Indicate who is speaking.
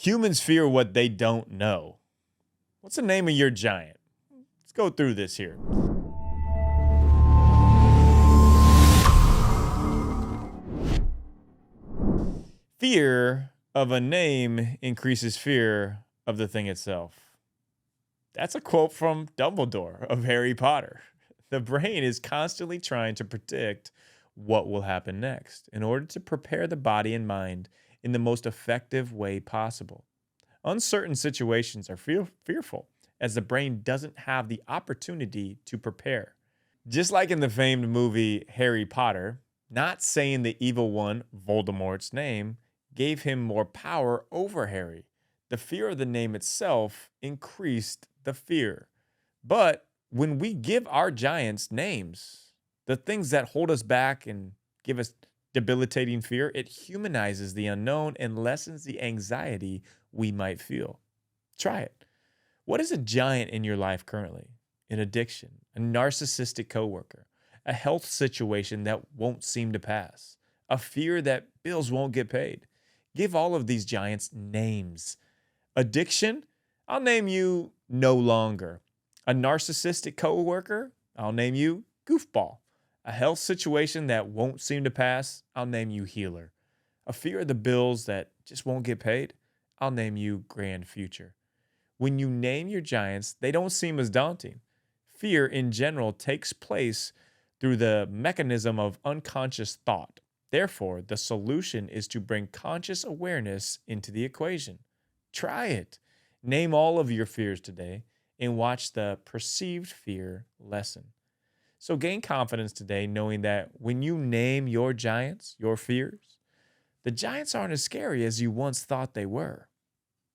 Speaker 1: Humans fear what they don't know. What's the name of your giant? Let's go through this here. Fear of a name increases fear of the thing itself. That's a quote from Dumbledore of Harry Potter. The brain is constantly trying to predict what will happen next in order to prepare the body and mind in the most effective way possible. Uncertain situations are fearful as the brain doesn't have the opportunity to prepare. Just like in the famed movie Harry Potter, not saying the evil one, Voldemort's name, gave him more power over Harry. The fear of the name itself increased the fear. But when we give our giants names, the things that hold us back and give us debilitating fear, it humanizes the unknown and lessens the anxiety we might feel. Try it. What is a giant in your life currently? An addiction, a narcissistic coworker, a health situation that won't seem to pass, a fear that bills won't get paid. Give all of these giants names. Addiction, I'll name you no longer. A narcissistic coworker, I'll name you goofball. A health situation that won't seem to pass, I'll name you healer. A fear of the bills that just won't get paid, I'll name you grand future. When you name your giants, they don't seem as daunting. Fear in general takes place through the mechanism of unconscious thought. Therefore, the solution is to bring conscious awareness into the equation. Try it. Name all of your fears today and watch the perceived fear lessen. So gain confidence today knowing that when you name your giants, your fears, the giants aren't as scary as you once thought they were.